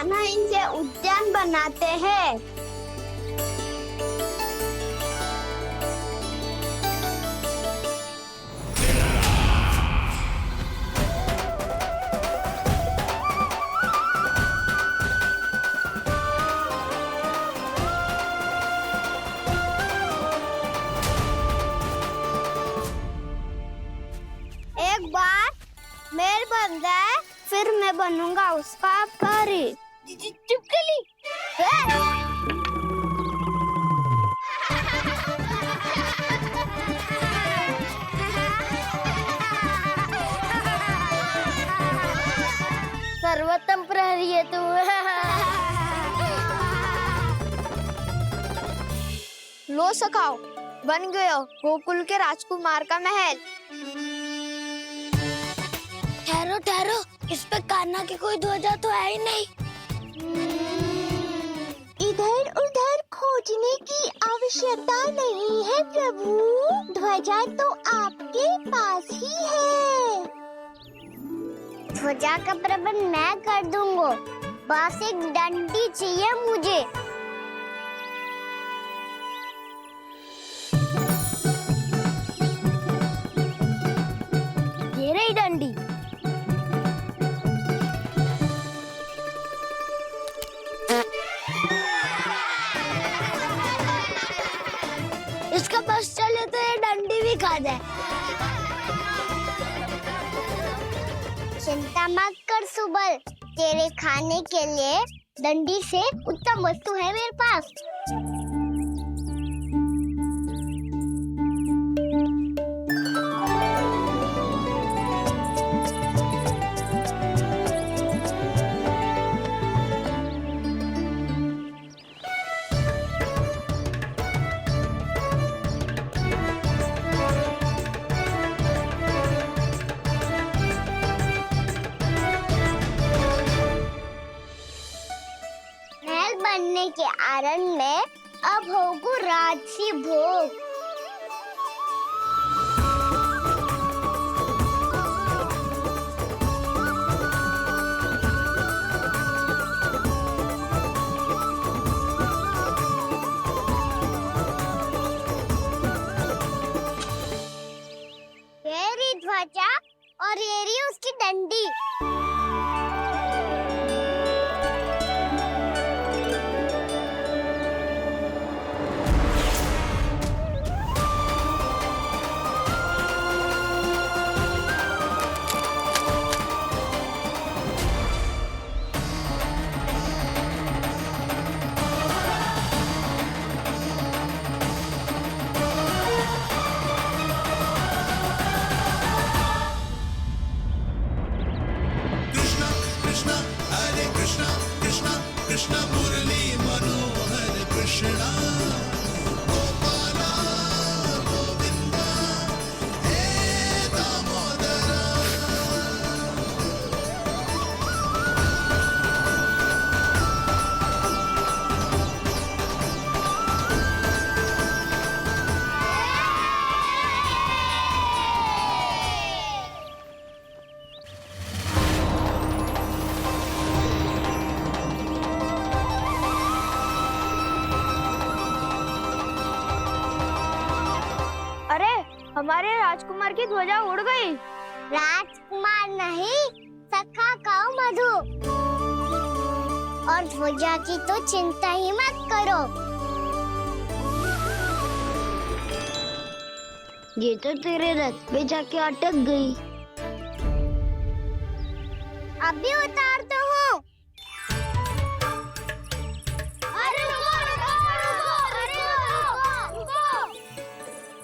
कान्हा इनसे उद्यान बनाते हैं। एक बार मेल बन जाए फिर मैं बनूंगा उसका परी। चुपकली। सर्वोत्तम प्रहरी है तू। लो सखाओ, बन गयो गोकुल के राजकुमार का महल। ठहरो ठहरो, इस पे कान्हा की कोई ध्वजा तो है ही नहीं। इधर उधर खोजने की आवश्यकता नहीं है प्रभु, ध्वजा तो आपके पास ही है। ध्वजा का प्रबंध मैं कर दूंगा, बस एक डंडी चाहिए मुझे। ये रही डंडी। इसका बस चले तो ये डंडी भी खा जाए। चिंता मत कर सुबल, तेरे खाने के लिए डंडी से उत्तम वस्तु है मेरे पास। बनने के आरण में अब होगू राजसी भोग। ये रही ध्वजा और ये रही उसकी डंडी। कृष्ण मुरली मनोहर कृष्णा गोपाला गोविंदा हे दामोदरा। हमारे राजकुमार की ध्वजा उड़ गई। राजकुमार नहीं, सखा कहो मधु। और ध्वजा की तो चिंता ही मत करो। ये तो तेरे रथ पे जाके अटक गई। अभी उतारता हूँ। अरे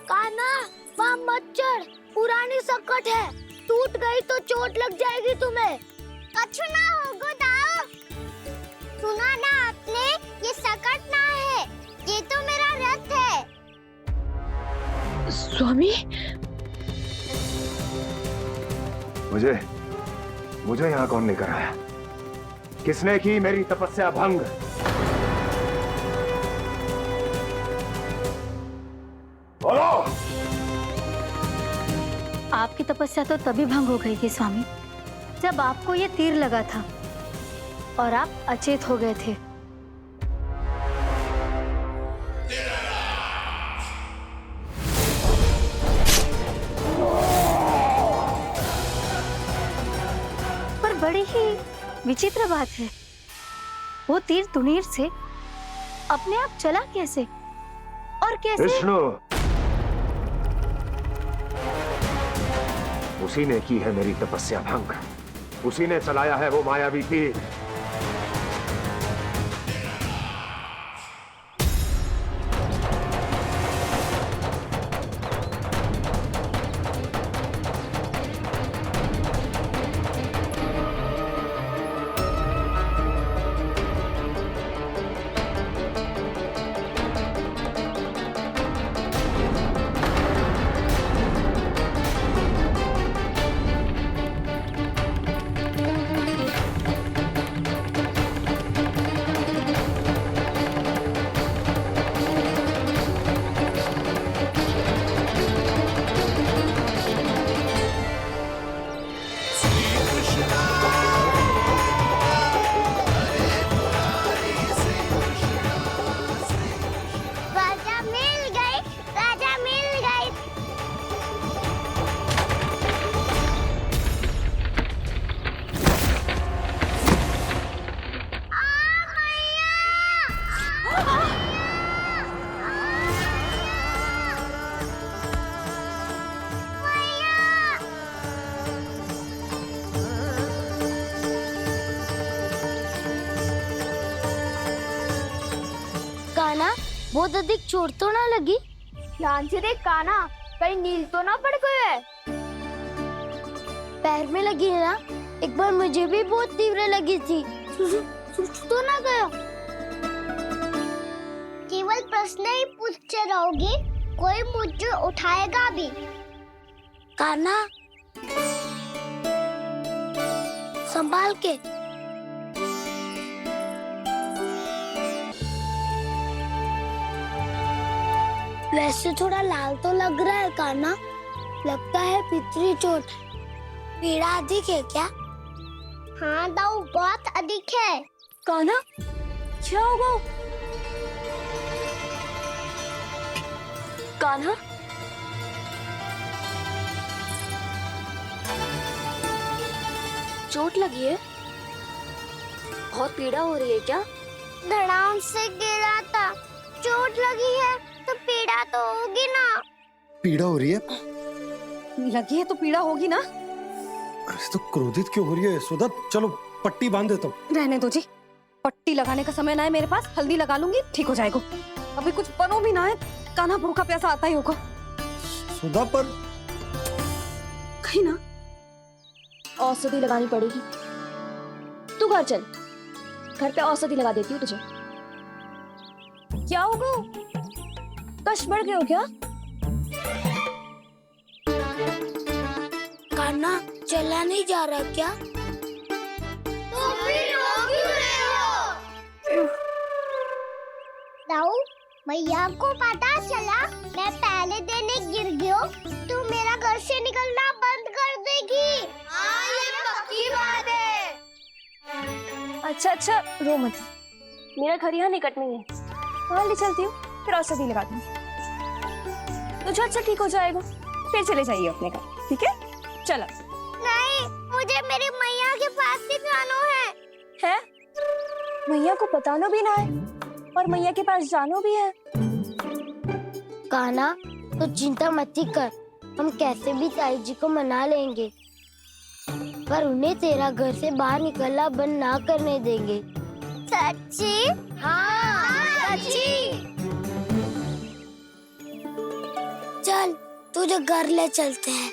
कान्हा, वहाँ मत चढ़, पुरानी सकट है, टूट गई तो चोट लग जाएगी तुम्हें। कछु ना होगा दाऊ। सुना ना आपने, ये सकट ना है, ये तो मेरा रथ है। स्वामी, मुझे यहाँ कौन लेकर आया? किसने की मेरी तपस्या भंग? बोलो। आपकी तपस्या तो तभी भंग हो गई थी स्वामी, जब आपको ये तीर लगा था। और आप अचेत हो गए थे। पर बड़ी ही विचित्र बात है, वो तीर तुनीर से अपने आप चला कैसे और कैसे? विष्णु, उसी ने की है मेरी तपस्या भंग, उसी ने चलाया है वो मायावी तीर। राजा मिल गई, राजा मिल गई। काना, बहुत अधिक चोट तो ना लगी? ध्यान से देख काना, कहीं नील तो ना पड़ गए? पैर में लगी है ना? एक बार मुझे भी बहुत तीव्र लगी थी। सूझ तो ना गया? केवल प्रश्न ही पूछते रहोगे, कोई मुझे उठाएगा भी? काना, संभाल के। वैसे थोड़ा लाल तो लग रहा है काना, लगता है पितरी चोट। पीड़ा अधिक है क्या? हाँ दाऊ, बहुत अधिक है। कान्हा, क्या होगा? कान्हा, चोट लगी है? बहुत पीड़ा हो रही है क्या? धड़ाम से गिरा था, चोट लगी है तो पीड़ा तो होगी ना। पीड़ा हो रही है? लगी है तो पीड़ा होगी ना। अरे तो क्रोधित क्यों हो रही है यशोदा? चलो पट्टी बांध देता हूँ। रहने दो जी, पट्टी लगाने का समय ना है मेरे पास, हल्दी लगा लूंगी, ठीक हो जाएगा। अभी कुछ बनो भी ना है, कान्हा भूखा प्यासा आता ही होगा। सुधा पर कहीं ना औषधि लगानी पड़ेगी। तू घर चल, घर पे औषधि लगा देती हूँ तुझे। क्या होगा? कष्ट बढ़ गए हो क्या? कान्हा, चला नहीं जा रहा क्या? तो फिर रो क्यों रहे हो? दाऊ, मैया को पता चला मैं पहले दिन ही गिर गया तो मेरा घर से निकलना बंद कर देगी। हाँ, ये पक्की बात है। अच्छा, रो मत, मेरा घर यहाँ निकट में है, वहाँ ले चलती हूँ, फिर औषधि लगा दूंगी तो झट से ठीक हो जाएगा। फिर चले जाइए अपने घर, ठीक है? चलो। नहीं, मुझे मेरी मैया के पास ही जाना है। मैया को बताना भी ना है और मैया के पास जानो भी है। कान्हा, तो चिंता मत ही कर, हम कैसे भी ताई जी को मना लेंगे, पर उन्हें तेरा घर से बाहर निकलना बंद ना करने देंगे। सच्ची? हाँ, सच्ची। चल, तुझे घर ले चलते हैं।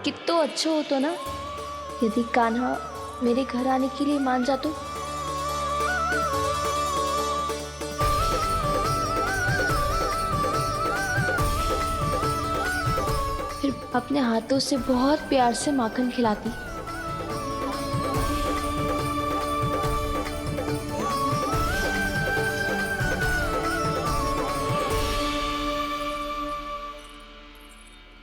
कितना अच्छा हो तो ना यदि कान्हा मेरे घर आने के लिए मान जा तो। फिर अपने हाथों से बहुत प्यार से माखन खिलाती।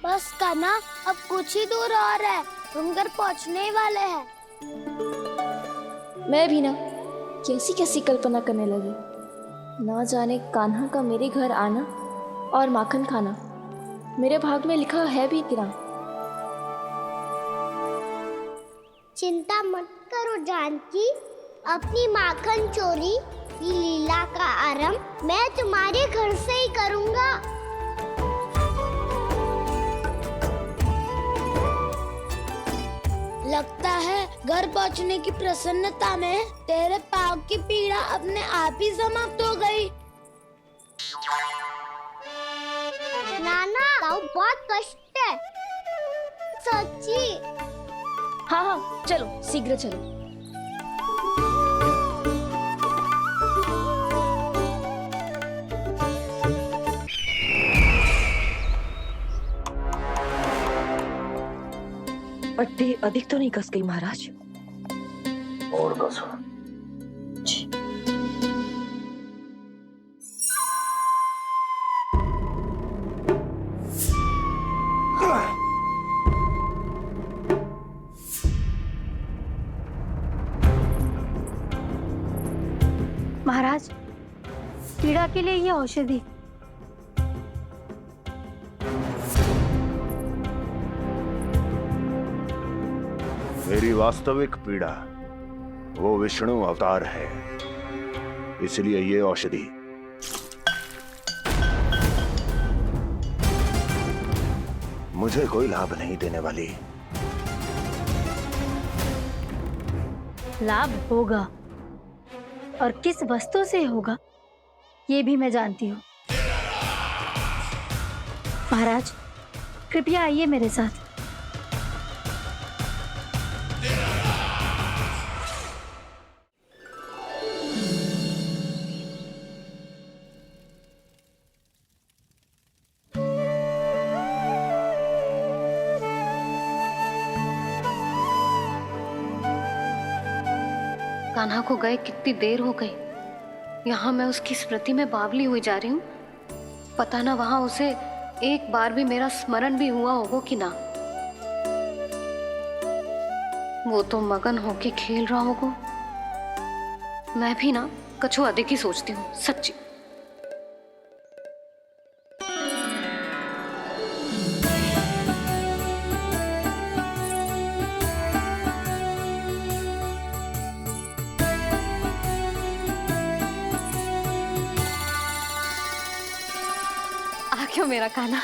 बस कान्हा, अब कुछ ही दूर और है, तुम घर पहुंचने ही वाले हैं। मैं भी ना कैसी कैसी कल्पना करने लगी। ना जाने कान्हा का मेरे घर आना और माखन खाना मेरे भाग में लिखा है भी इतना। चिंता मत करो जानकी, अपनी माखन चोरी की लीला का आरंभ मैं तुम्हारे घर से ही करूंगा। लगता है घर पहुंचने की प्रसन्नता में तेरे पाँव की पीड़ा अपने आप ही समाप्त हो गई। नाना, पाँव बहुत कष्ट है, सच्ची। हाँ हाँ, चलो शीघ्र चलो। पट्टी अधिक तो नहीं कस गई महाराज? और कसो। महाराज, पीड़ा के लिए ये औषधि। मेरी वास्तविक पीड़ा वो विष्णु अवतार है, इसलिए ये औषधि। मुझे कोई लाभ नहीं देने वाली। लाभ होगा, और किस वस्तु से होगा ये भी मैं जानती हूँ। महाराज, कृपया आइए मेरे साथ। कान्हा को गए कितनी देर हो गई। यहाँ मैं उसकी स्मृति में बावली हुई जा रही हूँ। पता ना वहां उसे एक बार भी मेरा स्मरण भी हुआ होगा कि ना। वो तो मगन होके खेल रहा होगा। मैं भी ना कछु अधिक ही सोचती हूँ, सच्ची। क्यों मेरा कान्हा?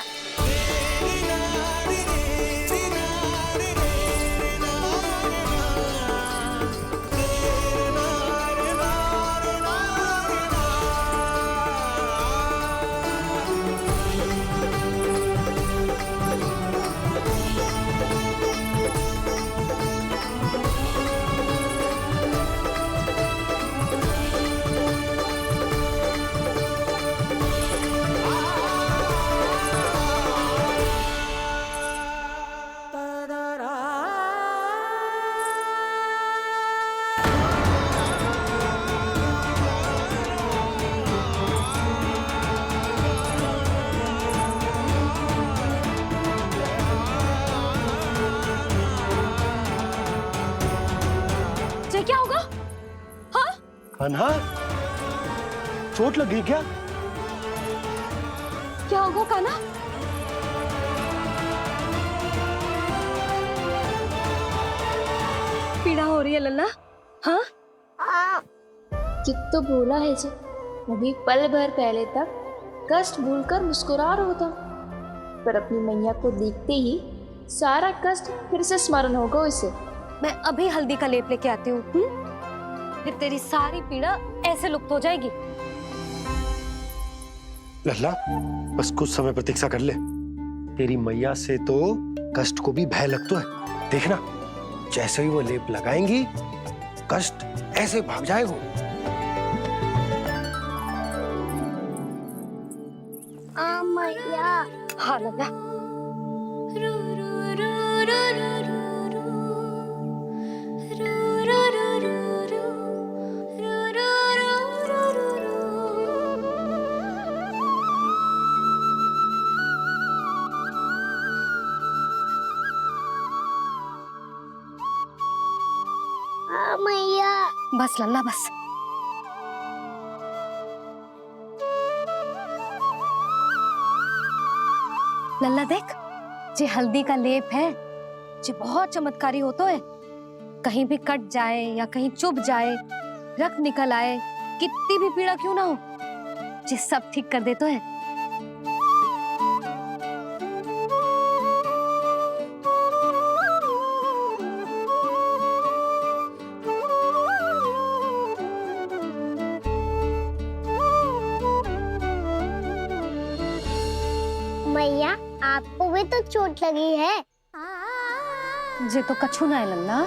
क्या होगा? हाँ? कान्हा, चोट लगी क्या? क्या होगा कान्हा? पीड़ा हो रही है लल्ला? हाँ? कित तो बोला है जी, अभी पल भर पहले तक कष्ट भूलकर मुस्कुरा रहा था, पर अपनी मैया को देखते ही सारा कष्ट फिर से स्मरण होगा उसे। मैं अभी हल्दी का लेप लेके आती हूँ, फिर तेरी सारी पीड़ा ऐसे लुप्त हो जाएगी। लल्ला, बस कुछ समय प्रतीक्षा कर ले। तेरी मैया से तो कष्ट को भी भय लगता है। देखना, जैसे ही वो लेप लगाएंगी, कष्ट ऐसे भाग जाएगा। मैया। हाँ लल्ला। मैया। बस लल्ला बस। लल्ला देख, जे हल्दी का लेप है जे बहुत चमत्कारी होतो है। कहीं भी कट जाए या कहीं चुभ जाए, रक्त निकल आए, कितनी भी पीड़ा क्यों ना हो, जे सब ठीक कर देतो है। मैया आपको भी तो चोट लगी है। जे तो कछु ना है लल्ला।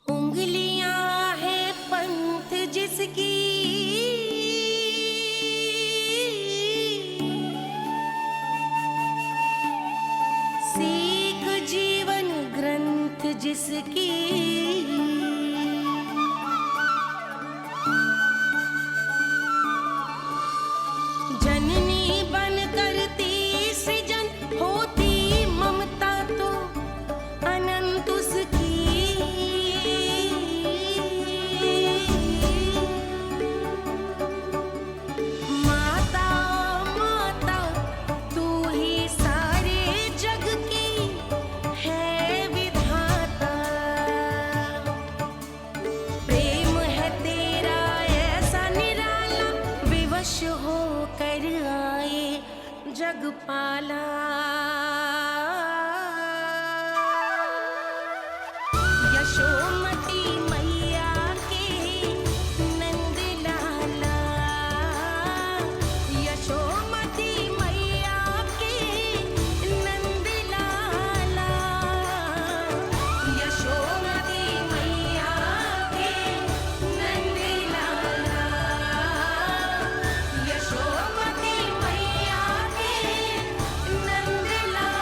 उंगलियां है पंथ जिसकी, सीख जीवन ग्रंथ जिसकी, जननी बन करती सृजन होती ममता तो अनंत उसकी। माता माता तू ही सारे जग की है विधाता। प्रेम है तेरा ऐसा निराला, विवश हो कर आए जग पाला। यशोमती मैया के नंद लाला, यशोमती मैया के नंद लाला, यशोमती मैया के नंद लाला, यशोमती मैया के नंद लाला।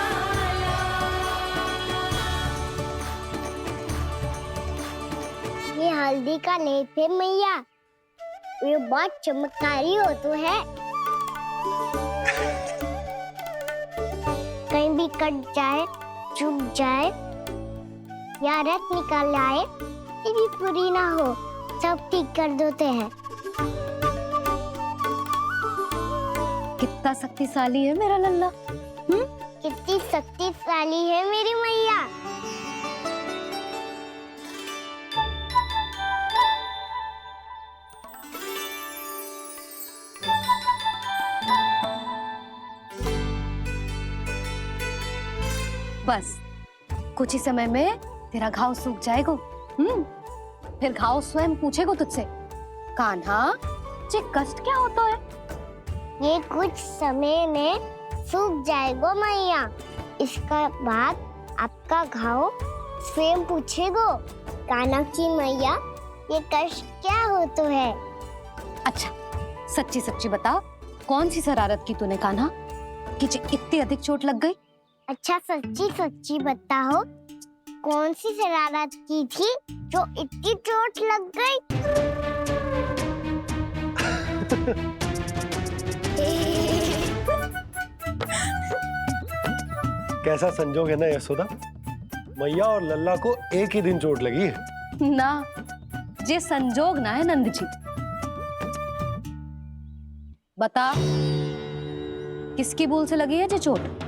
ये हल्दी का लेप है मैया, ये बहुत चमत्कारी हो तो है। कहीं भी कट जाए, चुभ जाए या रक्त निकल आए, ये भी पूरी ना हो, सब ठीक कर देते हैं। कितना शक्तिशाली है मेरा लल्ला। कितनी शक्तिशाली है मेरी मैया। बस कुछ ही समय में तेरा घाव सूख जाएगा। फिर घाव स्वयं पूछेगा तुझसे, कान्हा जे कष्ट क्या होता है? ये कुछ समय में सूख जाएगा मैया। इसका बाद आपका घाव स्वयं पूछेगो, कान्हा की मैया ये कष्ट क्या होता है। अच्छा सच्ची सच्ची बता, कौन सी शरारत की तूने कान्हा कि जे इतनी अधिक चोट लग गई? अच्छा सच्ची सच्ची बताओ, कौन सी शरारत की थी जो इतनी चोट लग गई? कैसा संजोग है ना यशोदा, मैया और लल्ला को एक ही दिन चोट लगी है। ना जे संजोग ना है नंद जी। बता किसकी भूल से लगी है जे चोट?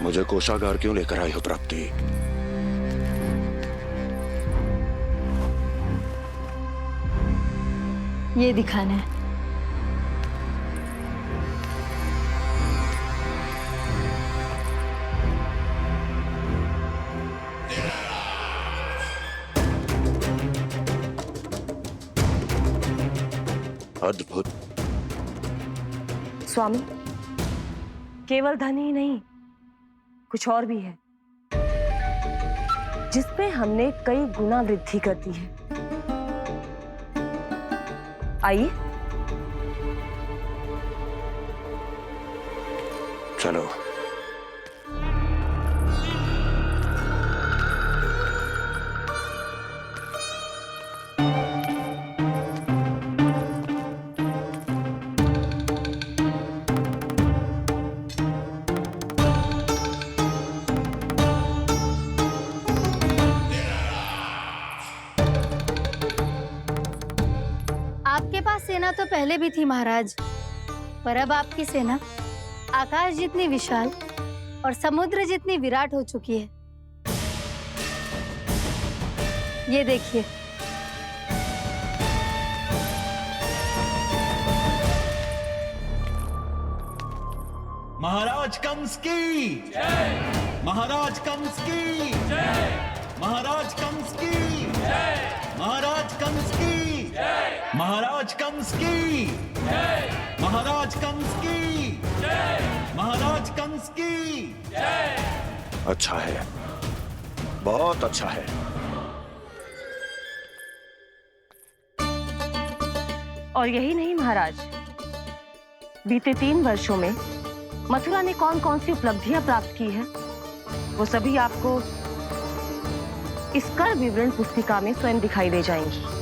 मुझे कोषागार क्यों लेकर आई हो प्राप्ति? ये दिखाना है। अद्भुत। स्वामी, केवल धन ही नहीं, कुछ और भी है जिसपे हमने कई गुना वृद्धि कर दी है। आइए। चलो। आपके पास सेना तो पहले भी थी महाराज, पर अब आपकी सेना आकाश जितनी विशाल और समुद्र जितनी विराट हो चुकी है। ये देखिए। महाराज कंस की जय। महाराज कंस की जय। महाराज कंस की जय। महाराज कंस की जय। महाराज कंस की जय। महाराज कंस की जय। महाराज कंस की जय। अच्छा है, बहुत अच्छा है। और यही नहीं महाराज, बीते 3 वर्षों में मथुरा ने कौन कौन सी उपलब्धियां प्राप्त की है, वो सभी आपको इस कर विवरण पुस्तिका में स्वयं दिखाई दे जाएंगी।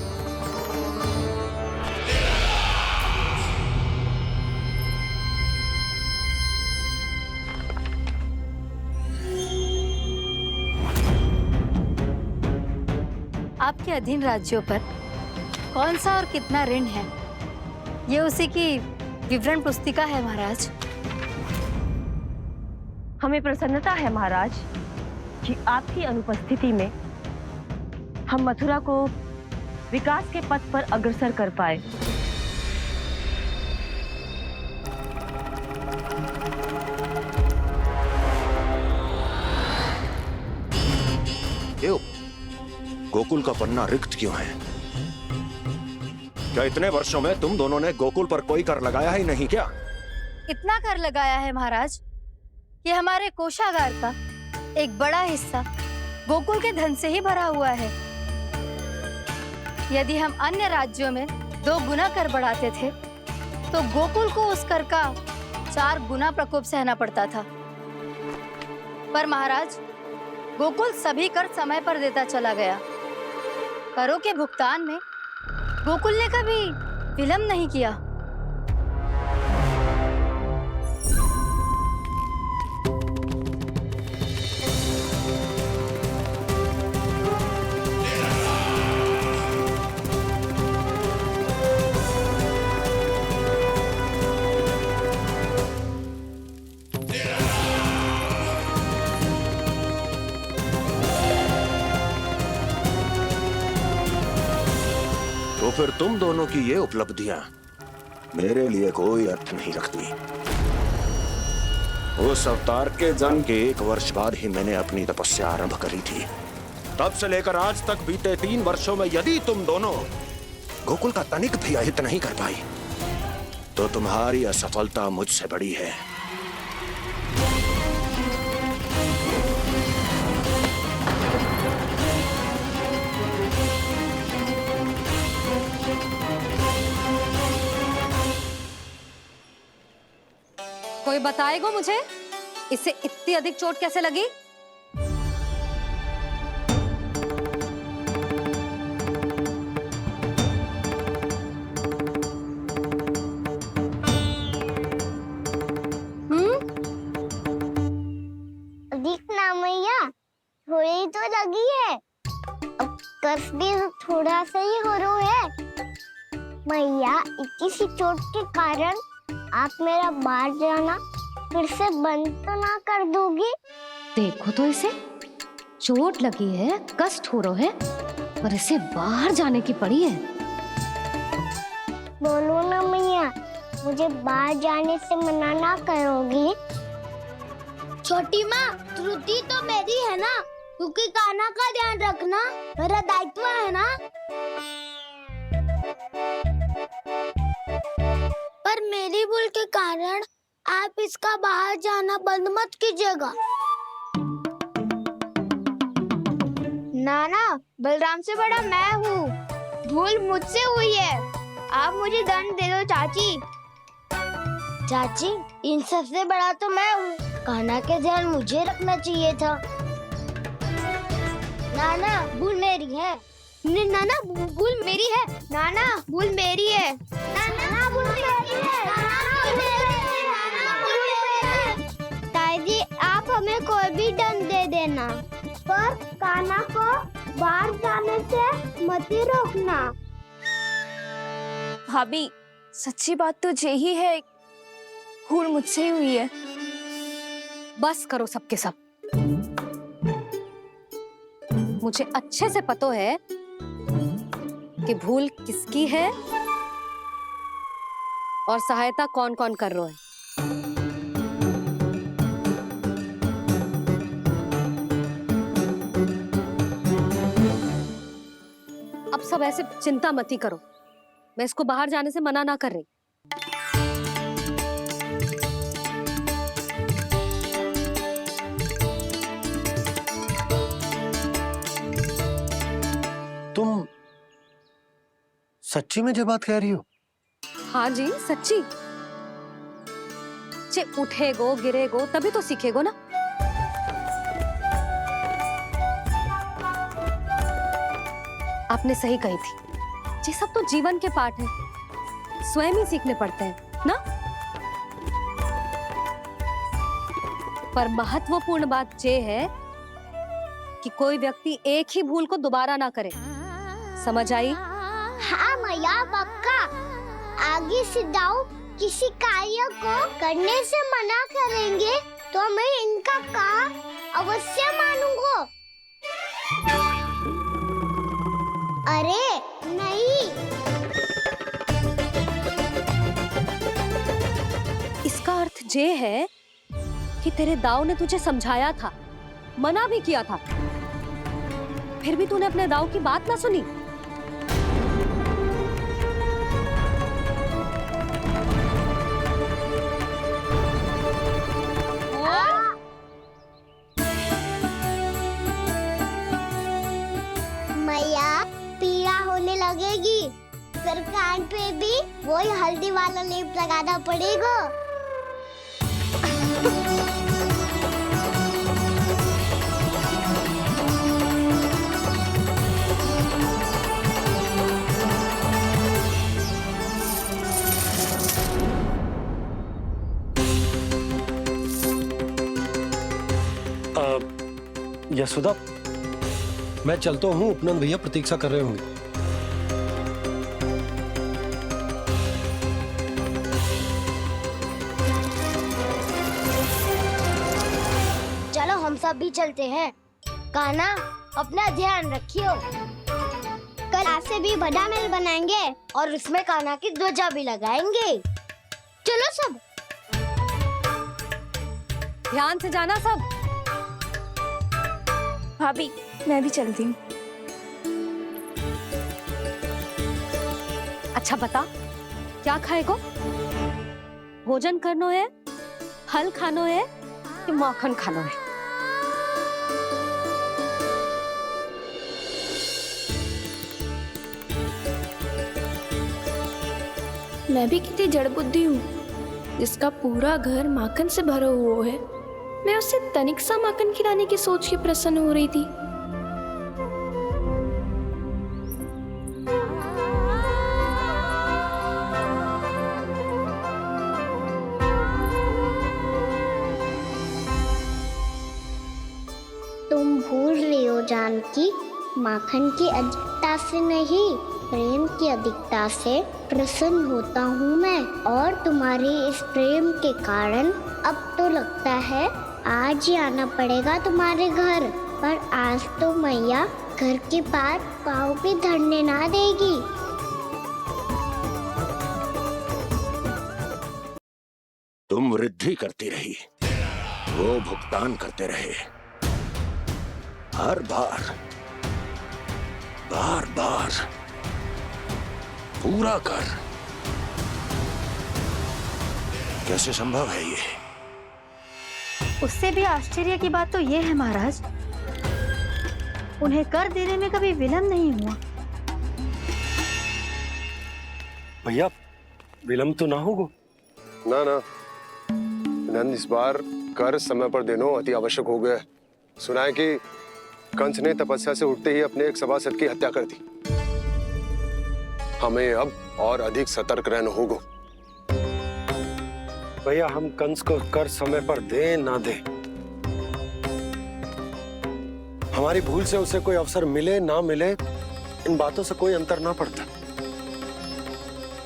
आपके अधीन राज्यों पर कौन सा और कितना ऋण है, ये उसी की विवरण पुस्तिका है महाराज। हमें प्रसन्नता है महाराज कि आपकी अनुपस्थिति में हम मथुरा को विकास के पथ पर अग्रसर कर पाए। क्यों? गोकुल का पन्ना रिक्त क्यों है? क्या इतने वर्षों में तुम दोनों ने गोकुल पर कोई कर लगाया ही नहीं क्या? इतना कर लगाया है महाराज कि हमारे कोषागार का एक बड़ा हिस्सा गोकुल के धन से ही भरा हुआ है। यदि हम अन्य राज्यों में 2 गुना कर बढ़ाते थे, तो गोकुल को उस कर का 4 गुना प्रकोप सहना पड़ता था। पर महाराज, गोकुल सभी कर समय पर देता चला गया। करों के भुगतान में गोकुल ने कभी विलंब नहीं किया। तो फिर तुम दोनों की ये उपलब्धियां मेरे लिए कोई अर्थ नहीं रखती। उस अवतार के जन्म के 1 वर्ष बाद ही मैंने अपनी तपस्या आरंभ करी थी। तब से लेकर आज तक बीते 3 वर्षों में यदि तुम दोनों गोकुल का तनिक भी अहित नहीं कर पाई, तो तुम्हारी असफलता मुझसे बड़ी है। कोई बताएगा मुझे इसे इतनी अधिक चोट कैसे लगी? दिखना मैया, थोड़ी तो लगी है। अब कस भी थोड़ा सा ही हो रहा है। मैया, इतनी सी चोट के कारण आप मेरा बाहर जाना फिर से बंद तो ना कर दोगी? देखो तो इसे, चोट लगी है, कष्ट हो रहा है, पर इसे बाहर जाने की पड़ी है। बोलो ना मैया, मुझे बाहर जाने से मना ना करोगी? छोटी माँ, त्रुटि तो मेरी है ना, क्योंकि कान्हा का ध्यान रखना मेरा दायित्व है ना। पर मेरी भूल के कारण आप इसका बाहर जाना बंद मत कीजिएगा। नाना, बलराम से बड़ा मैं हूँ। भूल मुझसे हुई है। आप मुझे दंड दे दो चाची। चाची, इन सबसे बड़ा तो मैं हूँ। कान्हा के ध्यान मुझे रखना चाहिए था। नाना, भूल मेरी है। नाना, भूल मेरी है। नाना, भूल मेरी है। नाना, भूल मेरी है। नाना, भूल मेरी है। नाना, भूल मेरी है। ताई जी, आप हमें कोई भी दंड दे देना, पर कान्हा को बाहर जाने से मत ही रोकना। भाभी, सच्ची बात तो यही है, भूल मुझसे ही हुई है। बस करो सबके सब। मुझे अच्छे से पता है कि भूल किसकी है और सहायता कौन कौन कर रहा है। अब सब ऐसे चिंता मत ही करो, मैं इसको बाहर जाने से मना ना कर रही। तुम सच्ची में जो बात कह रही हो? हाँ जी, सच्ची। जे उठेगो गिरेगो तभी तो सीखेगो ना। आपने सही कही थी, ये सब तो जीवन के पाठ है, स्वयं ही सीखने पड़ते हैं ना। पर महत्वपूर्ण बात ये है कि कोई व्यक्ति एक ही भूल को दोबारा ना करे। समझ आई? हाँ मैया, पक्का। आगे से दाऊ किसी कार्य को करने से मना करेंगे तो मैं इनका काम अवश्य मानूंगा। अरे नहीं। इसका अर्थ ये है कि तेरे दाऊ ने तुझे समझाया था, मना भी किया था, फिर भी तूने अपने दाऊ की बात ना सुनी। मैया, पीड़ा होने लगेगी, फिर कान पे भी वही हल्दी वाला लेप लगाना पड़ेगा। यशोदा, मैं चलता हूँ, उपनंद भैया प्रतीक्षा कर रहे होंगे। चलो हम सब भी चलते हैं। कान्हा, अपना ध्यान रखियो। कल आज से भी बड़ा महल बनाएंगे और उसमें कान्हा की ध्वजा भी लगाएंगे। चलो सब। ध्यान से जाना सब। भाभी, मैं भी चलती हूँ। अच्छा बता, क्या खाएगो? भोजन करनो है, फल खानो है कि माखन खानो है? मैं भी कितनी जड़ बुद्धि हूँ, जिसका पूरा घर माखन से भरा हुआ है। मैं उससे तनिक सा माखन खिलाने की सोच के प्रसन्न हो रही थी। तुम भूल रही हो जानकी, माखन की अधिकता से नहीं, प्रेम की अधिकता से प्रसन्न होता हूँ मैं। और तुम्हारी इस प्रेम के कारण अब तो लगता है आज ही आना पड़ेगा तुम्हारे घर। पर आज तो मैया घर के पार पाँव भी धरने ना देगी। तुम वृद्धि करती रही, वो भुगतान करते रहे। हर बार बार बार पूरा कर। कैसे संभव है ये? उससे भी आश्चर्य की बात तो ये है महाराज, उन्हें कर देने में कभी विलम्ब नहीं हुआ। भैया विलम्ब तो ना होगा? ना ना नंद, इस बार कर समय पर देना अति आवश्यक हो गया है। सुना है कि कंस ने तपस्या से उठते ही अपने एक सभासद की हत्या कर दी। हमें अब और अधिक सतर्क रहना होगा। भैया हम कंस को कर समय पर दे ना दे, हमारी भूल से उसे कोई अवसर मिले ना मिले, इन बातों से कोई अंतर ना पड़ता,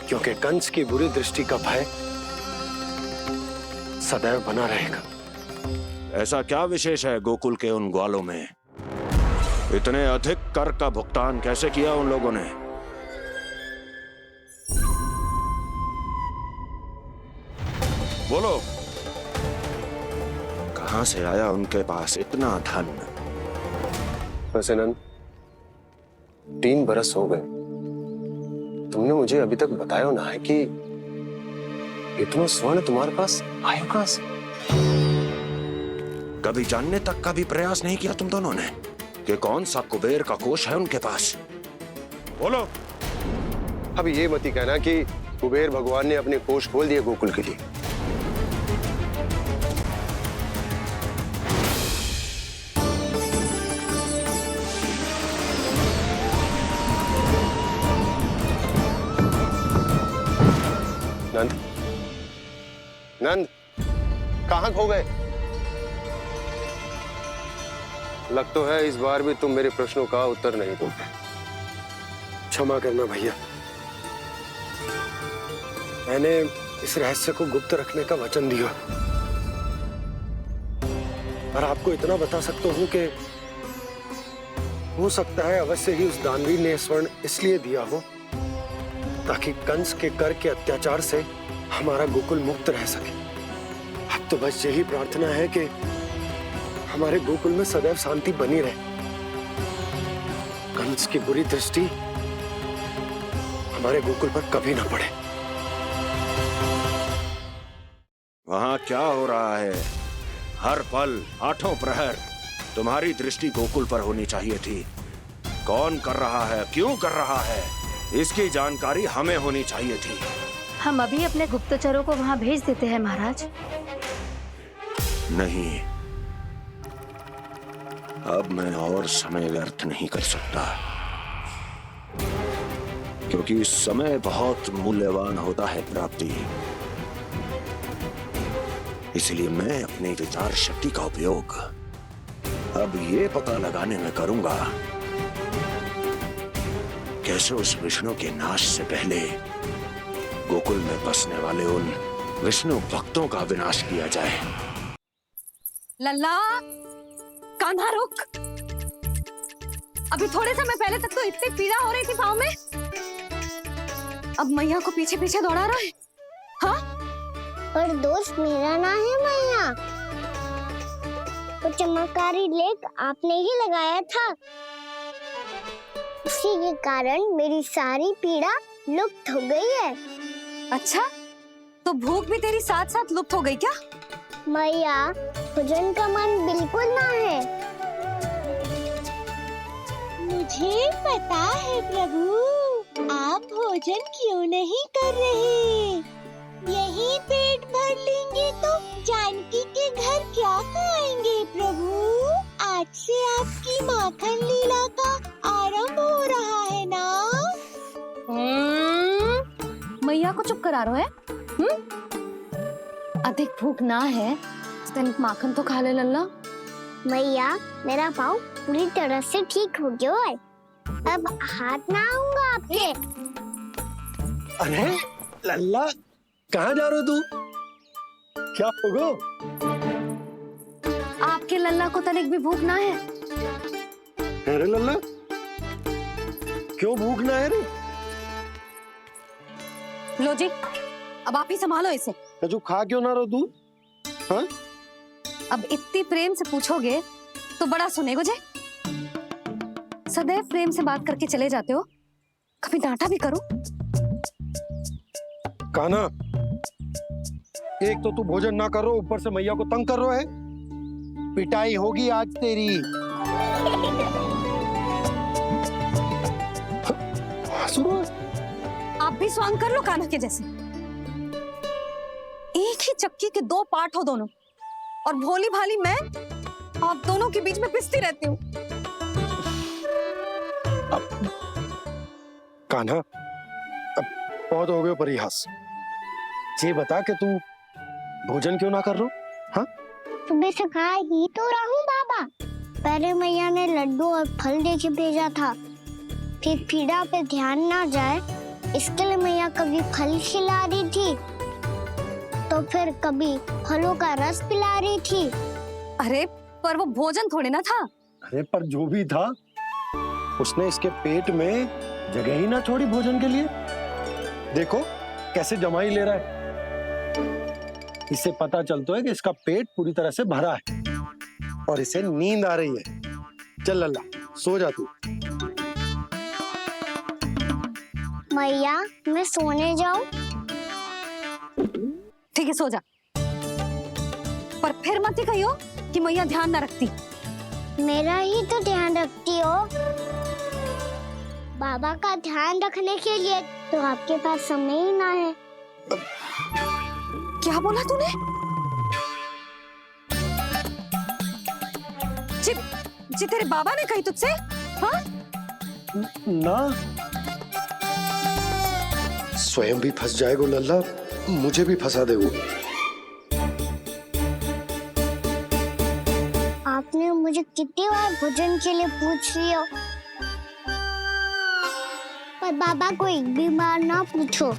क्योंकि कंस की बुरी दृष्टि का भय सदैव बना रहेगा। ऐसा क्या विशेष है गोकुल के उन ग्वालों में? इतने अधिक कर का भुगतान कैसे किया उन लोगों ने? बोलो, कहां से आया उनके पास इतना धन? वैसे नंद, 3 बरस हो गए, तुमने मुझे अभी तक बताया ना है कि इतना स्वर्ण तुम्हारे पास आया कहां से? कभी जानने तक का भी प्रयास नहीं किया तुम दोनों ने कि कौन सा कुबेर का कोष है उनके पास? बोलो। अब ये मत ही कहना कि कुबेर भगवान ने अपने कोष खोल दिए गोकुल के लिए। नंद, नंद, कहां खो गए? लग तो है इस बार भी तुम मेरे प्रश्नों का उत्तर नहीं दोगे। क्षमा करना भैया, मैंने इस रहस्य को गुप्त रखने का वचन दिया, और आपको इतना बता सकता हूं कि हो सकता है अवश्य ही उस दानवीर ने स्वर्ण इसलिए दिया हो ताकि कंस के कर के अत्याचार से हमारा गोकुल मुक्त रह सके। अब तो बस यही प्रार्थना है कि हमारे गोकुल में सदैव शांति बनी रहे, कंस की बुरी दृष्टि हमारे गोकुल पर कभी ना पड़े। वहां क्या हो रहा है? हर पल, आठों प्रहर तुम्हारी दृष्टि गोकुल पर होनी चाहिए थी। कौन कर रहा है, क्यों कर रहा है, इसकी जानकारी हमें होनी चाहिए थी। हम अभी अपने गुप्तचरों को वहां भेज देते हैं महाराज। नहीं, अब मैं और समय व्यर्थ नहीं कर सकता, क्योंकि समय बहुत मूल्यवान होता है प्राप्ति। इसलिए मैं अपनी विचार शक्ति का उपयोग अब ये पता लगाने में करूंगा कैसे उस विष्णु के नाश से पहले गोकुल में बसने वाले उन विष्णु भक्तों का विनाश किया जाए। लल्ला, कान्हा रुक। अभी थोड़े समय पहले तक तो इतनी पीड़ा हो रही थी पाँव में, अब मैया को पीछे पीछे दौड़ा रहा है। हाँ, पर दोस्त मेरा ना है मैया, वो चमत्कारी लेख आपने ही लगाया था, उसी के कारण मेरी सारी पीड़ा लुप्त हो गई है। अच्छा, तो भूख भी तेरी साथ साथ लुप्त हो गई क्या? मैया, भोजन का मन बिल्कुल ना है। मुझे पता है प्रभु, आप भोजन क्यों नहीं कर रहे? यही पेट भर लेंगे तो जानकी के घर क्या खाएंगे प्रभु? आज से आपकी माखन लीला का आरंभ हो रहा है ना? मैया को चुप करा रहे है? अधिक भूख ना है तो तनिक माखन तो खा ले लल्ला। मैया, मेरा पाँव पूरी तरह से ठीक हो गया है, अब हाथ ना आऊंगा आपके। अरे लल्ला, कहाँ जा रहे हो तू? क्या होगा? आपके लल्ला को तनिक भी भूख ना है? अरे लल्ला, क्यों भूख ना है रे? लो जी, अब आप ही संभालो इसे। तू खा क्यों ना रहो तू? हाँ? अब इतनी प्रेम से पूछोगे तो बड़ा सुनेगो जे। सदैव प्रेम से बात करके चले जाते हो, कभी डांटा भी करो। कान्हा, एक तो तू भोजन ना करो, ऊपर से मैया को तंग कर रहा है। पिटाई होगी आज तेरी। आप भी स्वांग कर लो कान्हा के जैसे। एक ही चक्की के दो पार्ट हो दोनों, और भोली भाली मैं आप दोनों के बीच में पिसती रहती हूँ। कान्हा, अब बहुत हो गए परिहास। ये बता कि तू भोजन क्यों ना कर रो? हाँ, सुबह से खा ही तो रहा हूँ बाबा। पहले मैया ने लड्डू और फल देके भेजा था, फिर पीड़ा पे ध्यान ना जाए इसके लिए मैया कभी फल खिला रही थी तो फिर कभी फलों का रस पिला रही थी। अरे पर वो भोजन थोड़े ना था। अरे पर जो भी था, उसने इसके पेट में जगह ही ना छोड़ी भोजन के लिए। देखो कैसे जमाई ले रहा है। इससे पता चलता है कि इसका पेट पूरी तरह से भरा है और इसे नींद आ रही है। चल लल्ला, सो जा तू। मैया, मैं सोने जाऊं? ठीक है, सो जा। पर फिर मत ही कहियो कि मैया ध्यान ना रखती। मेरा ही तो ध्यान रखती हो। बाबा का ध्यान रखने के लिए तो आपके पास समय ही ना है। क्या बोला तूने? जी तेरे बाबा ने कही तुझसे? हाँ? ना, स्वयं भी फंस जाएगा लल्ला, मुझे भी फंसा दे वो। आपने मुझे कितनी बार भोजन के लिए पूछ लिया, पर बाबा को एक भी बार ना पूछो।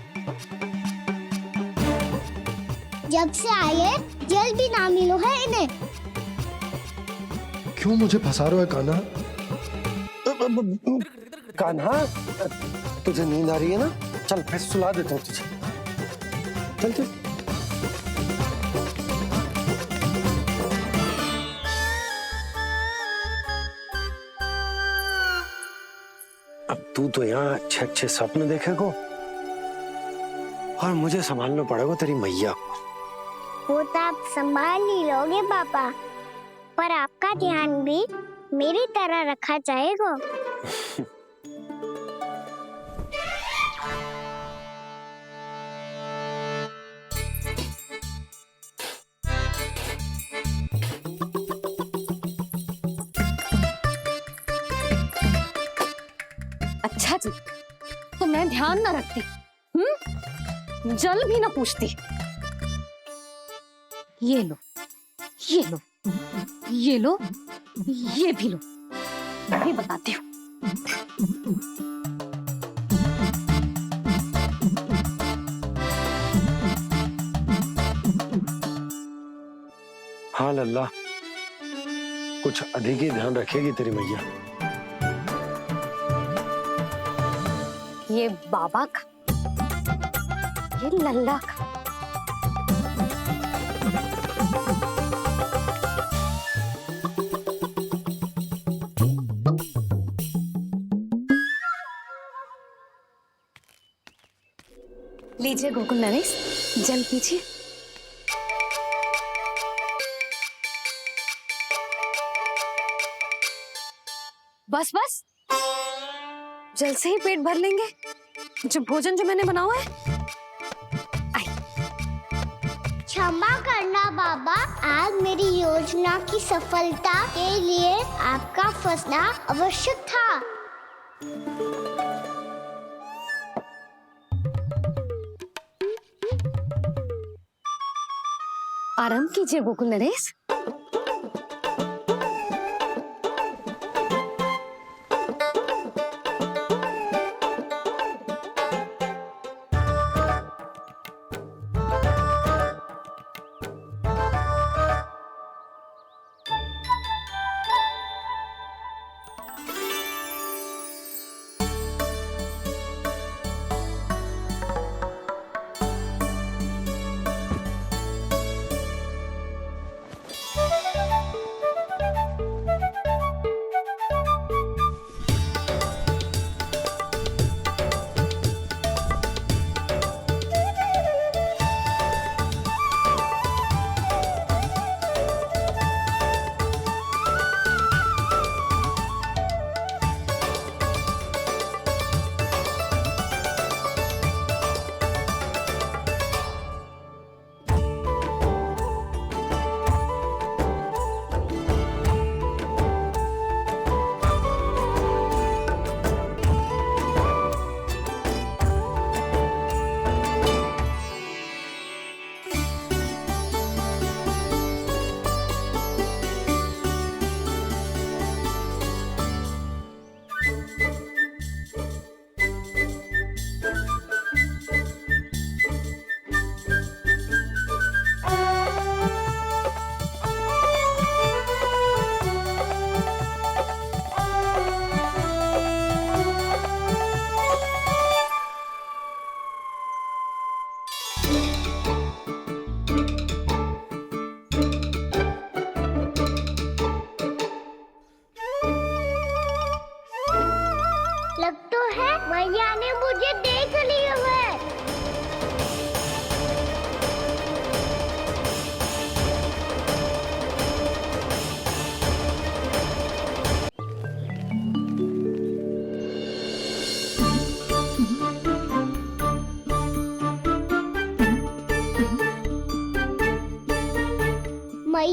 जब से आए जल भी ना मिलो है इन्हें। क्यों मुझे फंसा रहा है कान्हा? कान्हा, तुझे नींद आ रही है ना? चल मैं सुला देता हूँ तुझे। चल चल। अब तू तो यहाँ अच्छे अच्छे सपने देखेगा और मुझे संभालना पड़ेगा तेरी मैया को। वो तो आप संभाल ही लोगे पापा, पर आपका ध्यान भी मेरी तरह रखा जाएगा। अच्छा जी, तो मैं ध्यान ना रखती, जल भी ना पूछती। ये लो, ये लो, ये लो, ये भी लो। मैं भी बताती हूँ। हाँ लल्ला, कुछ अधिक ही ध्यान रखेगी तेरी मैया। ये बाबा का, ये लल्ला का। लीजिए गोकुल नरेश, जल पीजिए। बस बस, जल से ही पेट भर लेंगे। जो भोजन जो मैंने बनाया है। क्षमा करना बाबा, आज मेरी योजना की सफलता के लिए आपका फंसना आवश्यक था। आराम कीजिए गोकुल नरेश।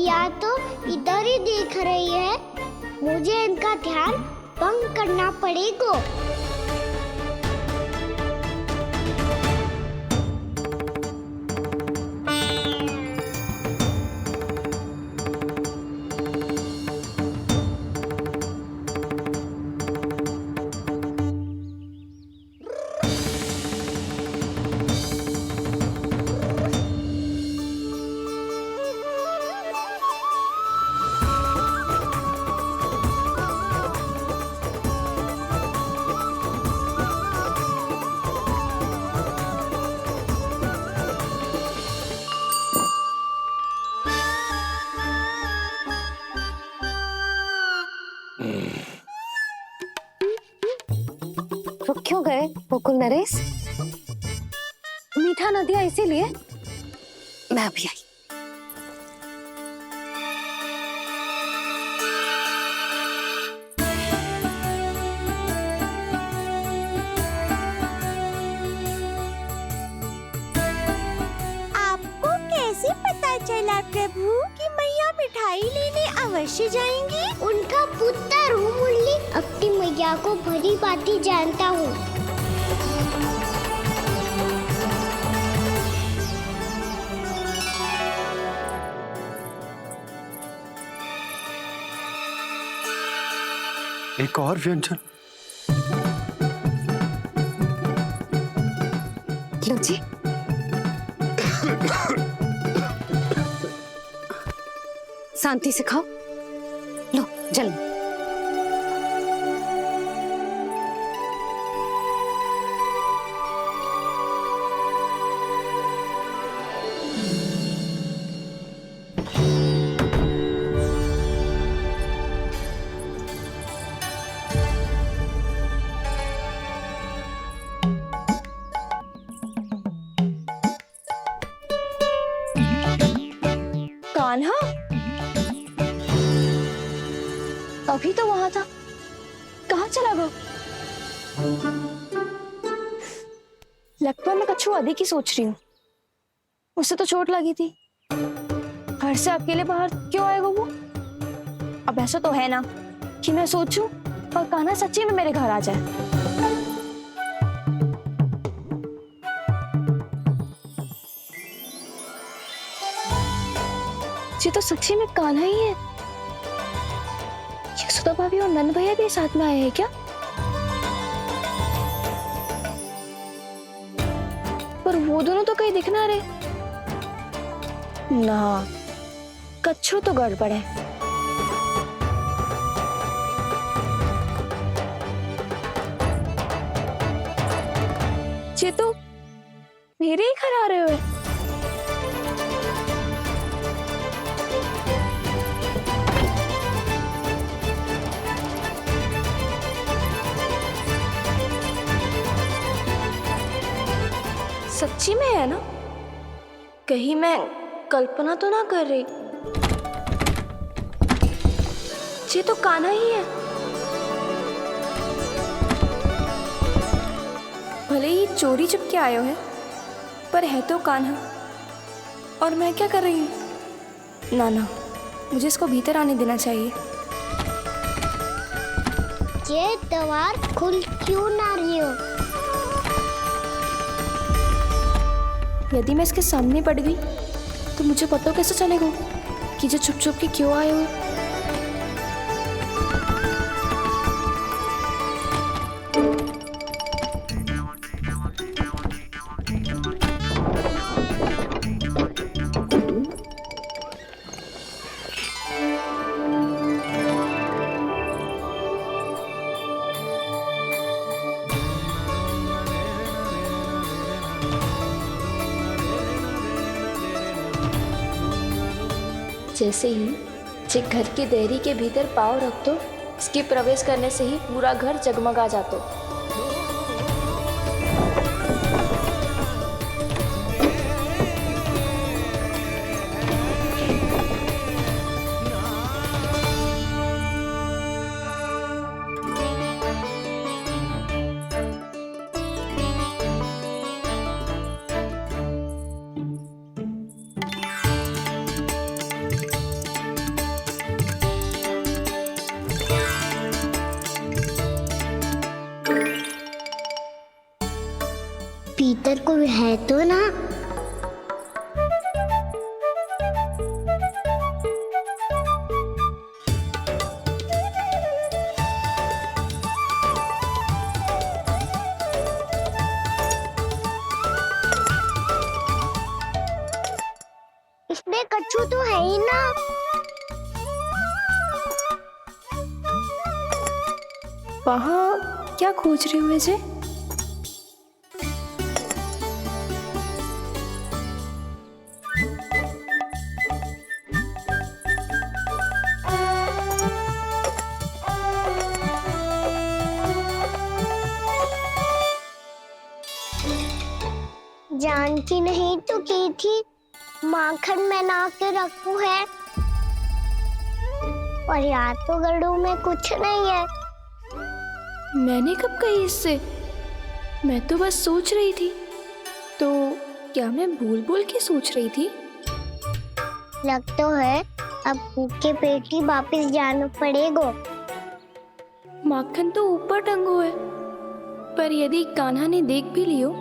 मैया तो इधर ही देख रही है। मुझे इनका ध्यान भंग करना पड़ेगा। रुक क्यों गए गोकुल नरेश? मीठा न दिया इसीलिए? मैं अभी आई। आपको कैसे पता चला प्रभु कि मैया मिठाई लेने अवश्य जाएंगी? उनका पुत्र हूँ मुरली, अपनी मैया को भली भांति जानता हूँ। एक और व्यंजन। लो जी। शांति से खाओ। लो जल। कान्हा अभी तो वहां था, कहाँ चला गया? लगता मैं कच्छू आदि की सोच रही हूँ। उसे तो चोट लगी थी, घर से अकेले बाहर क्यों आएगा वो? अब ऐसा तो है ना कि मैं सोचूं और कान्हा सच्ची में मेरे घर आ जाए। ये तो सच्ची में कान्हा ही है। यशोदा भाभी और नंद भैया भी साथ में आए हैं क्या? पर वो दोनों तो कहीं दिख ना रहे। ना, कच्छू तो गड़बड़ है। ये तो मेरे ही घर आ रहे हो। सच्ची में है ना? कहीं मैं कल्पना तो ना कर रही? ये तो कान्हा ही है। भले ही चोरी चुपके आए हो है, पर है तो कान्हा। और मैं क्या कर रही हूँ? ना ना, मुझे इसको भीतर आने देना चाहिए। ये द्वार खुल क्यों ना रही हो? यदि मैं इसके सामने पड़ गई तो मुझे पता कैसे चलेगा कि जो छुप छुप के क्यों आए हुए? जैसे ही जे घर की देहरी के भीतर पाँव रख दो, इसके प्रवेश करने से ही पूरा घर जगमगा जातो। कोई है तो ना? इसमें कच्छू तो है ही ना। वहाँ क्या खोज रहे हुए जे? जानकी नहीं तो की थी माखन में ना के रखू है, और याद तो गड़ू में कुछ नहीं है। मैंने कब कही इससे? मैं तो बस सोच रही थी। तो क्या मैं भूल भूल के सोच रही थी? लग तो है अब भूखे पेट ही वापिस जाना पड़ेगा। माखन तो ऊपर टंगो है, पर यदि कान्हा ने देख भी लियो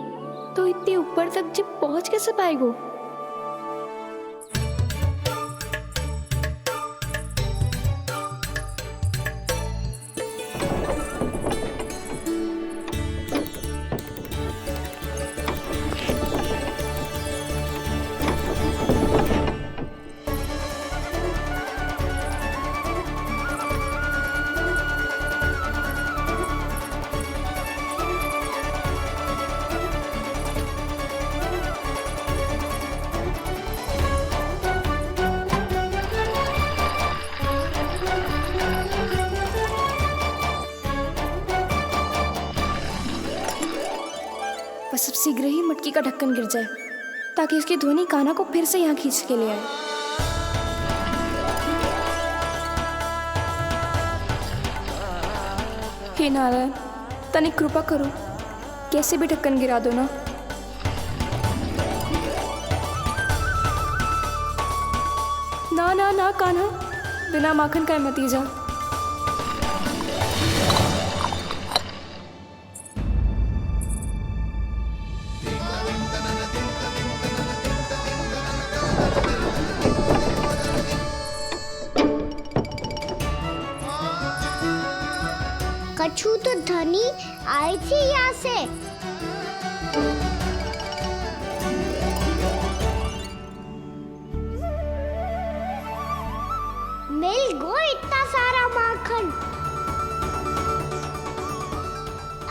तो इतने ऊपर तक जब पहुंच कैसे पाएगो? बस अब शीघ्र ही मटकी का ढक्कन गिर जाए ताकि उसकी ध्वनि कान्हा को फिर से यहाँ खींच के ले आए। हे नारायण, तनिक कृपा करो, कैसे भी ढक्कन गिरा दो ना। ना ना ना कान्हा, बिना माखन का मत ही जा। कच्छू तो धनी आई थी यहाँ से। मिल गो इतना सारा माखन,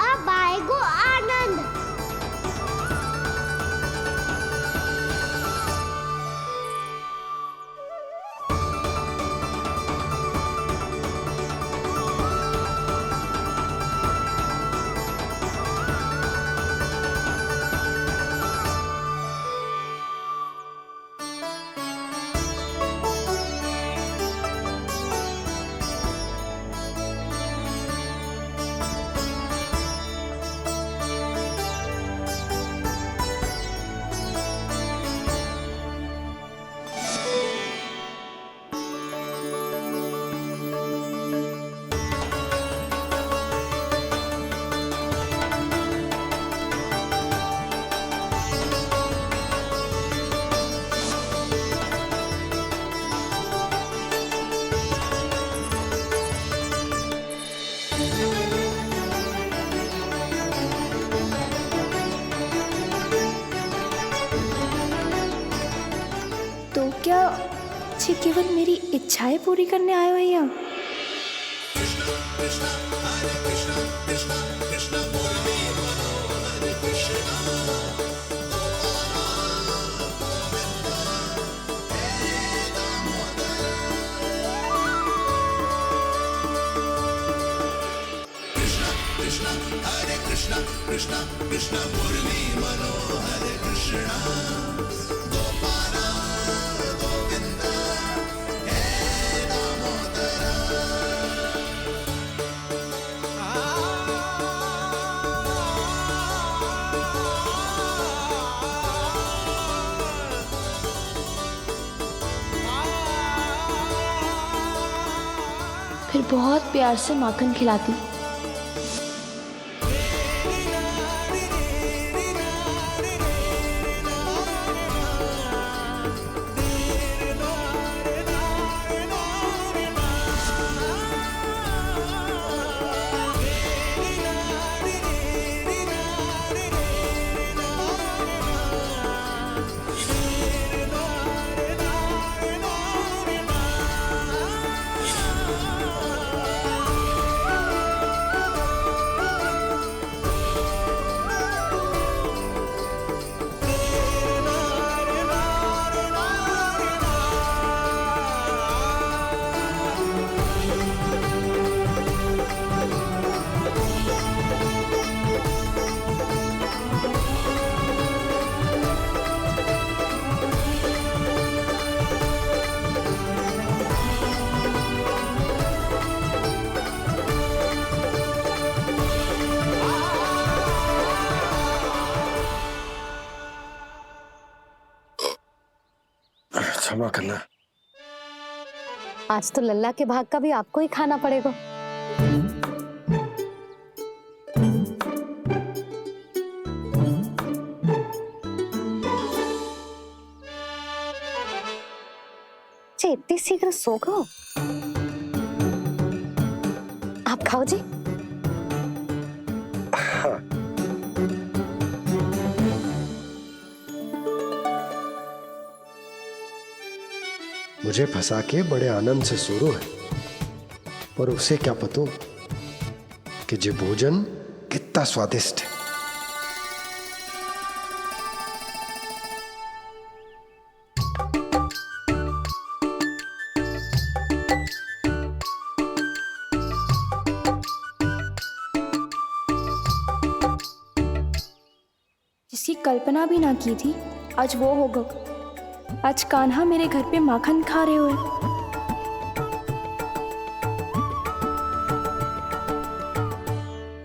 अब आएगो आनंद। तो क्या ये केवल मेरी इच्छाएं पूरी करने आए हो यहाँ? फिर बहुत प्यार से माखन खिलाती। क्षमा करना। आज तो लल्ला के भाग का भी आपको ही खाना पड़ेगा। इतनी शीघ्र सो गो? आप खाओ जी। हाँ। मुझे फंसा के बड़े आनंद से सो रहा है, पर उसे क्या पता कि ये भोजन कितना स्वादिष्ट है। जिसकी कल्पना भी ना की थी, आज वो होगा। आज कान्हा मेरे घर पे माखन खा रहे हुए।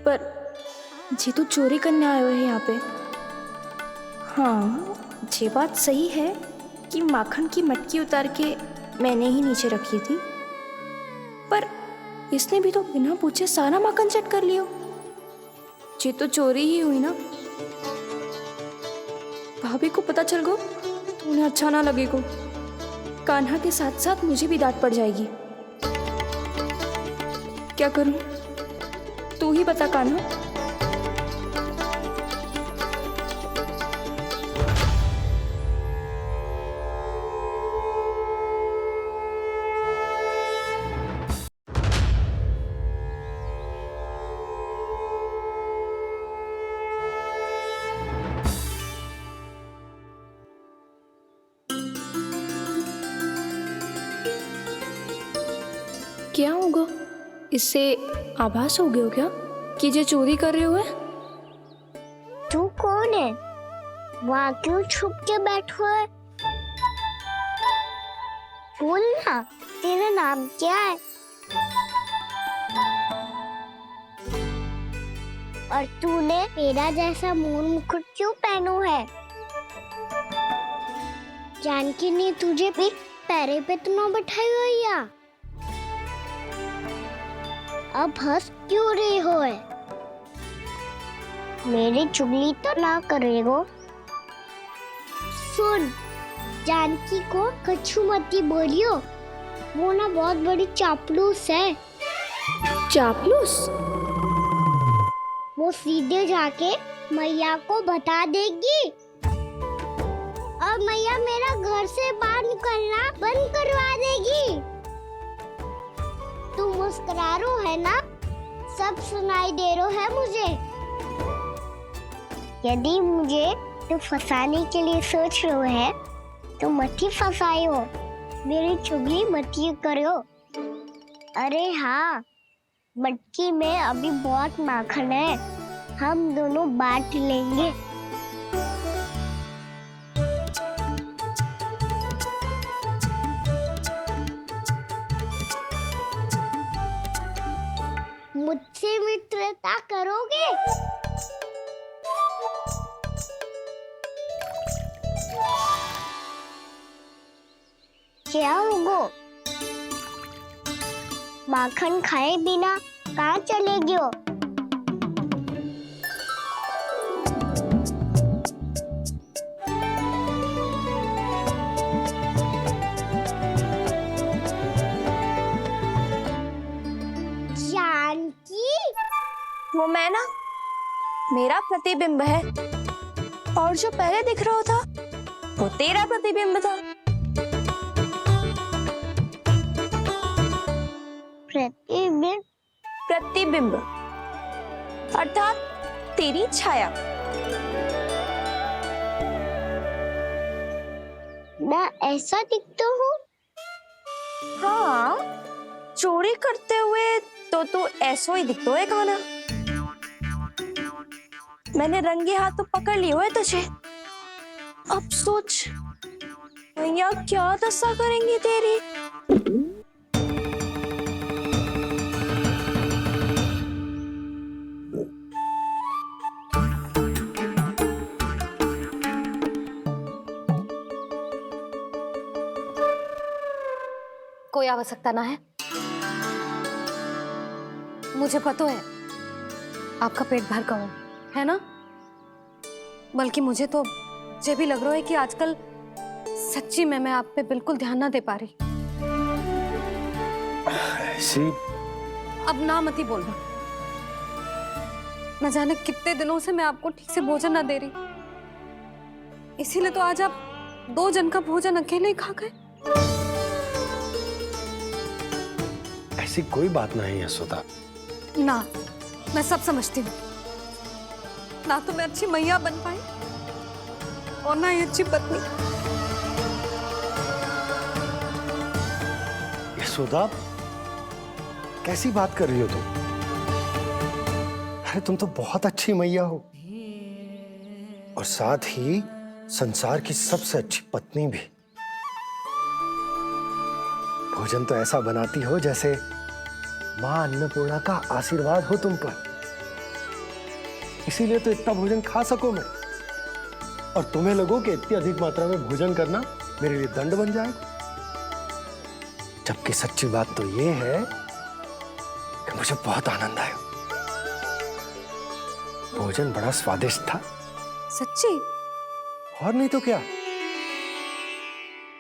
पर जी तो चोरी करने आए हुए हैं यहाँ पे। हाँ, ये बात सही है कि माखन की मटकी उतार के मैंने ही नीचे रखी थी, पर इसने भी तो बिना पूछे सारा माखन चट कर लियो। ये तो चोरी ही हुई ना। भाभी को पता चल गो तो उन्हें अच्छा ना लगेगा। कान्हा के साथ साथ मुझे भी डांट पड़ जाएगी। क्या करूं? तू ही बता कान्हा। क्या होगा? इससे आभास हो गया हो क्या कि ये चोरी कर रहे हो? तू कौन है? वहाँ क्यों छुप के बैठो है? बोल ना, तेरा नाम क्या है? और तूने मेरा जैसा मोर मुकुट क्यों पहनो है? जानकी ने तुझे भी पैरे पे तो ना बैठाई हुई है। अब हंस क्यों रही हो है? मेरी चुगली तो ना करेगो। सुन, जानकी को कछु मती बोलियो, वो ना बहुत बड़ी चापलूस है। चापलूस? वो सीधे जाके मैया को बता देगी और मैया मेरा घर से बाहर निकलना बंद करवा देगी। तू मुस्कुरा रो है ना? सब सुनाई दे रो है मुझे। यदि मुझे तू फंसाने के लिए सोच रो है तो मत ही फंसायो, मेरी चुगली मत ही करो। अरे हाँ, मटकी में अभी बहुत माखन है, हम दोनों बांट लेंगे। मुझसे मित्रता करोगे? क्या होगो? माखन खाए बिना कहाँ चलेगी हो? वो मैं ना, मेरा प्रतिबिंब है, और जो पहले दिख रहा था वो तेरा प्रतिबिंब था। प्रतिबिंब? प्रतिबिंब अर्थात तेरी छाया। मैं ऐसा दिखता हूँ? हाँ, चोरी करते हुए तो तू ऐसा ही दिखता है कान्हा। मैंने रंगे हाथ तो पकड़ लिए हुए तुझे। अब सोच भैया क्या दशा करेंगी तेरी। कोई आवश्यकता ना है। मुझे पता है आपका पेट भर का है ना? बल्कि मुझे तो ये भी लग रहा है कि आजकल सच्ची में मैं आप पे बिल्कुल ध्यान ना दे पा रही। ऐसी अब ना मत ही बोलना। न जाने कितने दिनों से मैं आपको ठीक से भोजन ना दे रही, इसीलिए तो आज आप 2 जन का भोजन अकेले ही खा गए। ऐसी कोई बात नहीं है सुधा। ना, मैं सब समझती हूँ। ना तो मैं अच्छी मैया बन पाई और ना ही अच्छी पत्नी। सुधा, कैसी बात कर रही हो तुम? अरे तुम तो बहुत अच्छी मैया हो और साथ ही संसार की सबसे अच्छी पत्नी भी। भोजन तो ऐसा बनाती हो जैसे मां अन्नपूर्णा का आशीर्वाद हो तुम पर। इसीलिए तो इतना भोजन खा सको मैं, और तुम्हें लगो कि इतनी अधिक मात्रा में भोजन करना मेरे लिए दंड बन जाएगा। जबकि सच्ची बात तो ये है कि मुझे बहुत आनंद आया। भोजन बड़ा स्वादिष्ट था। सच्ची? और नहीं तो क्या।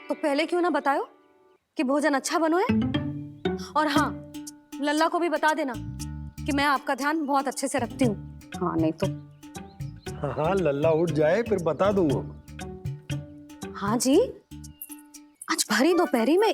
तो पहले क्यों ना बताओ कि भोजन अच्छा बनो है? और हाँ, लल्ला को भी बता देना कि मैं आपका ध्यान बहुत अच्छे से रखती हूँ। हाँ नहीं तो। हाँ, लल्ला उठ जाए फिर बता दूंगा। हाँ जी, आज भरी दोपहरी में